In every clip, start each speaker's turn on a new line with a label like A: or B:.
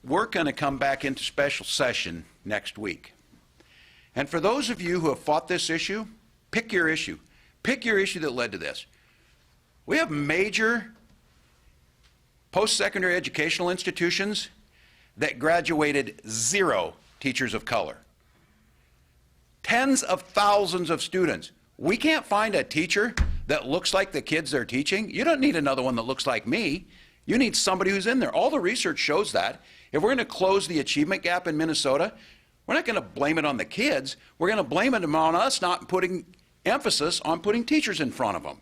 A: we're going to come back into special session next week. And for those of you who have fought this issue, pick your issue. Pick your issue that led to this. We have major post-secondary educational institutions that graduated 0 teachers of color. Tens of thousands of students. We can't find a teacher that looks like the kids they're teaching. You don't need another one that looks like me. You need somebody who's in there. All the research shows that. If we're going to close the achievement gap in Minnesota, we're not going to blame it on the kids. We're going to blame it on us not putting emphasis on putting teachers in front of them.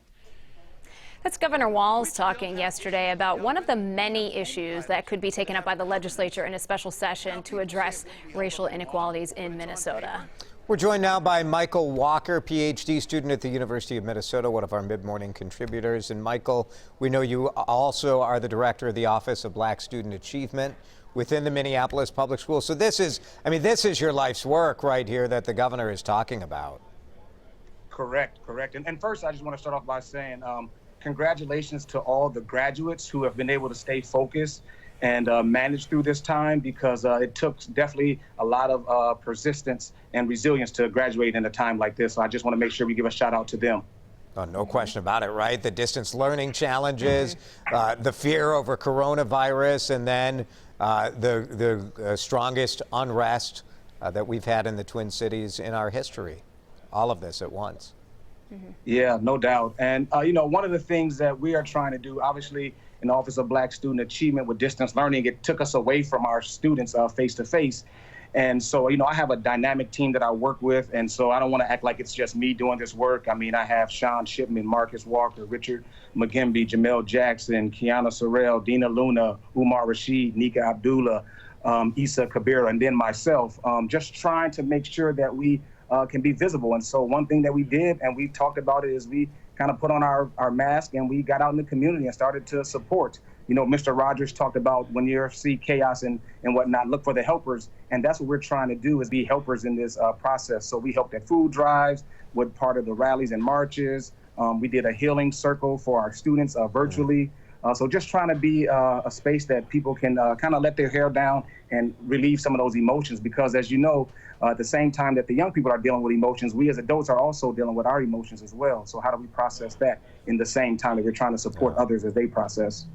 B: That's Governor Walz talking yesterday about one of the many issues that could be taken up by the legislature in a special session to address racial inequalities in Minnesota.
C: We're joined now by Michael Walker, PhD student at the University of Minnesota, one of our mid-morning contributors. And Michael, we know you also are the director of the Office of Black Student Achievement within the Minneapolis Public Schools. So this is your life's work right here that the governor is talking about.
D: Correct. And first, I just want to start off by saying congratulations to all the graduates who have been able to stay focused and manage through this time, because it took definitely a lot of persistence and resilience to graduate in a time like this. So I just want to make sure we give a shout out to them.
C: Oh, no question about it, right? The distance learning challenges, the fear over coronavirus, and then the strongest unrest that we've had in the Twin Cities in our history. All of this at once.
D: Yeah, no doubt. And, one of the things that we are trying to do, obviously, in the Office of Black Student Achievement with distance learning, it took us away from our students face-to-face. And so, I have a dynamic team that I work with, and so I don't want to act like it's just me doing this work. I mean, I have Sean Shipman, Marcus Walker, Richard McGimby, Jamel Jackson, Kiana Sorrell, Dina Luna, Umar Rashid, Nika Abdullah, Issa Kabira, and then myself, just trying to make sure that we can be visible. And so one thing that we did, and we talked about it, is we kind of put on our mask and we got out in the community and started to support. Mr. Rogers talked about when you see chaos and whatnot, look for the helpers. And that's what we're trying to do, is be helpers in this process. So we helped at food drives, with part of the rallies and marches. We did a healing circle for our students virtually. So just trying to be a space that people can kind of let their hair down and relieve some of those emotions, because as you know, at the same time that the young people are dealing with emotions, we as adults are also dealing with our emotions as well. So how do we process that in the same time that we're trying to support others as they process?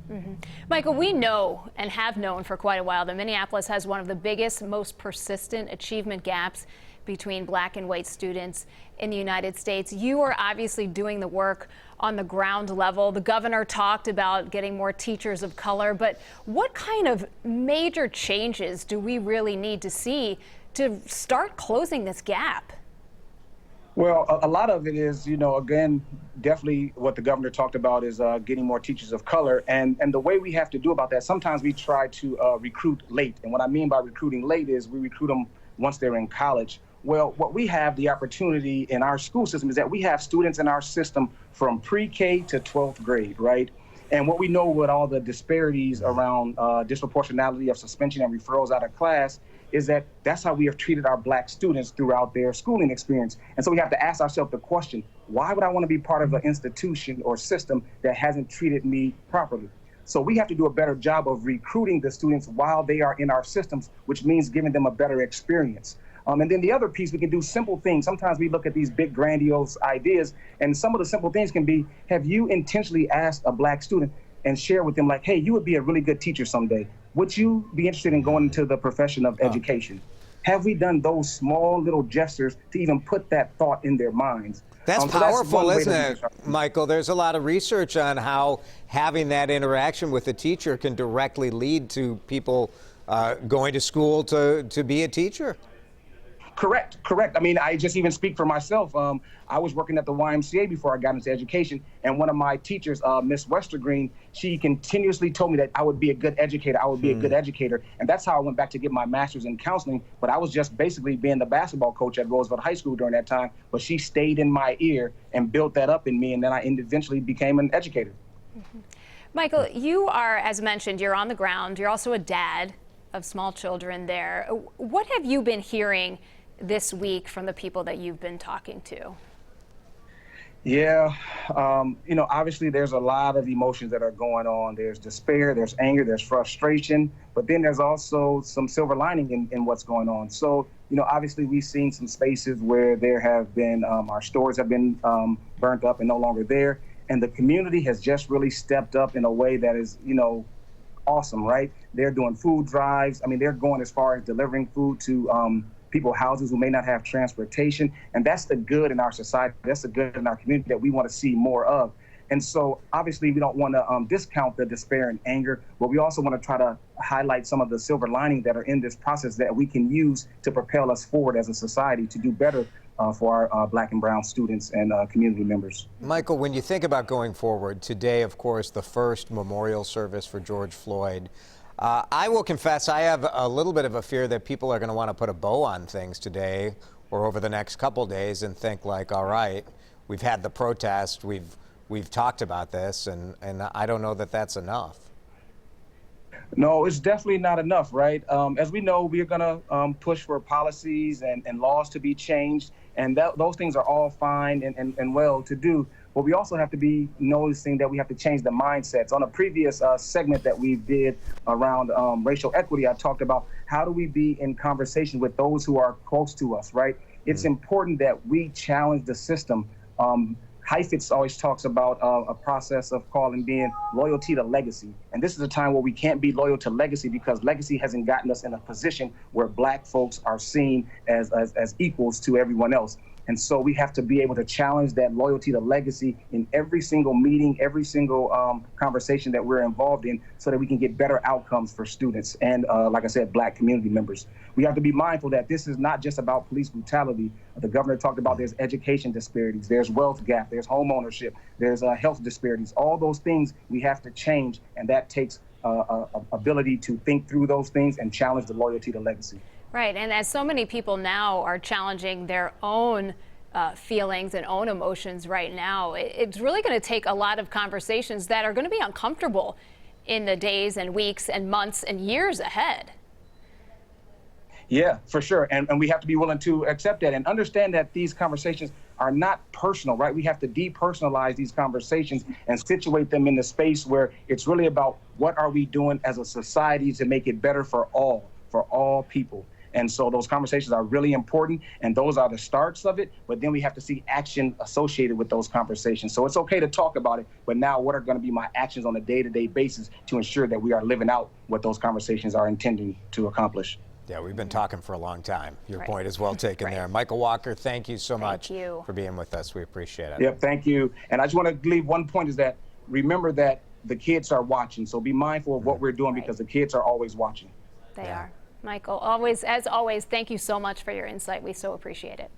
B: Michael, we know and have known for quite a while that Minneapolis has one of the biggest, most persistent achievement gaps between black and white students in the United States. You are obviously doing the work on the ground level. The governor talked about getting more teachers of color, but what kind of major changes do we really need to see to start closing this gap?
D: Well, a lot of it is, again, definitely what the governor talked about is getting more teachers of color. And the way we have to do about that, sometimes we try to recruit late. And what I mean by recruiting late is we recruit them once they're in college. Well, what we have the opportunity in our school system is that we have students in our system from pre-K to 12th grade, right? And what we know with all the disparities around disproportionality of suspension and referrals out of class is that that's how we have treated our black students throughout their schooling experience. And so we have to ask ourselves the question, why would I want to be part of an institution or system that hasn't treated me properly? So we have to do a better job of recruiting the students while they are in our systems, which means giving them a better experience. And then the other piece, we can do simple things. Sometimes we look at these big grandiose ideas, and some of the simple things can be, have you intentionally asked a black student and share with them like, hey, you would be a really good teacher someday. Would you be interested in going into the profession of education? Have we done those small little gestures to even put that thought in their minds?
C: That's powerful, isn't it, Michael? There's a lot of research on how having that interaction with the teacher can directly lead to people going to school to be a teacher.
D: Correct. I mean, I just even speak for myself. I was working at the YMCA before I got into education, and one of my teachers, Miss Westergreen, she continuously told me that I would be a good educator. And that's how I went back to get my master's in counseling. But I was just basically being the basketball coach at Roosevelt High School during that time. But she stayed in my ear and built that up in me, and then I eventually became an educator.
B: Michael, you are, as mentioned, you're on the ground. You're also a dad of small children there. What have you been hearing this week from the people that you've been talking to?
D: Yeah, obviously there's a lot of emotions that are going on. There's despair, there's anger, there's frustration, but then there's also some silver lining in what's going on. So, obviously we've seen some spaces where there have been, our stores have been burnt up and no longer there. And the community has just really stepped up in a way that is, awesome, right? They're doing food drives. I mean, they're going as far as delivering food to people's houses who may not have transportation. And that's the good in our society. That's the good in our community that we want to see more of. And so obviously we don't want to discount the despair and anger, but we also want to try to highlight some of the silver lining that are in this process that we can use to propel us forward as a society to do better for our Black and brown students and community members.
C: Michael, when you think about going forward, today, of course, the first memorial service for George Floyd. I will confess I have a little bit of a fear that people are going to want to put a bow on things today or over the next couple days and think like, all right, we've had the protest, we've talked about this, and I don't know that that's enough.
D: No, it's definitely not enough, right? As we know, we are going to push for policies and laws to be changed, and those things are all fine and well to do. But we also have to be noticing that we have to change the mindsets. On a previous segment that we did around racial equity, I talked about how do we be in conversation with those who are close to us, right? It's important that we challenge the system. Heifetz always talks about a process of calling being loyalty to legacy. And this is a time where we can't be loyal to legacy because legacy hasn't gotten us in a position where Black folks are seen as equals to everyone else. And so we have to be able to challenge that loyalty to legacy in every single meeting, every single conversation that we're involved in so that we can get better outcomes for students and, like I said, Black community members. We have to be mindful that this is not just about police brutality. The governor talked about there's education disparities, there's wealth gap, there's home ownership, there's health disparities. All those things we have to change, and that takes ability to think through those things and challenge the loyalty to legacy.
B: Right, and as so many people now are challenging their own feelings and own emotions right now, it's really going to take a lot of conversations that are going to be uncomfortable in the days and weeks and months and years ahead.
D: Yeah, for sure. And we have to be willing to accept that and understand that these conversations are not personal, right? We have to depersonalize these conversations and situate them in the space where it's really about what are we doing as a society to make it better for all people. And so those conversations are really important, and those are the starts of it, but then we have to see action associated with those conversations. So it's okay to talk about it, but now what are going to be my actions on a day-to-day basis to ensure that we are living out what those conversations are intending to accomplish?
C: Yeah, we've been talking for a long time. Your
B: Right.
C: point is well taken there. Michael Walker, thank you so much
B: you.
C: for being with us. We appreciate it.
D: Yep, thank you. And I just want to leave one point is that remember that the kids are watching. So be mindful of what we're doing because the kids are always watching.
B: They
C: Yeah.
B: are. Michael, as always, thank you so much for your insight. We so appreciate it.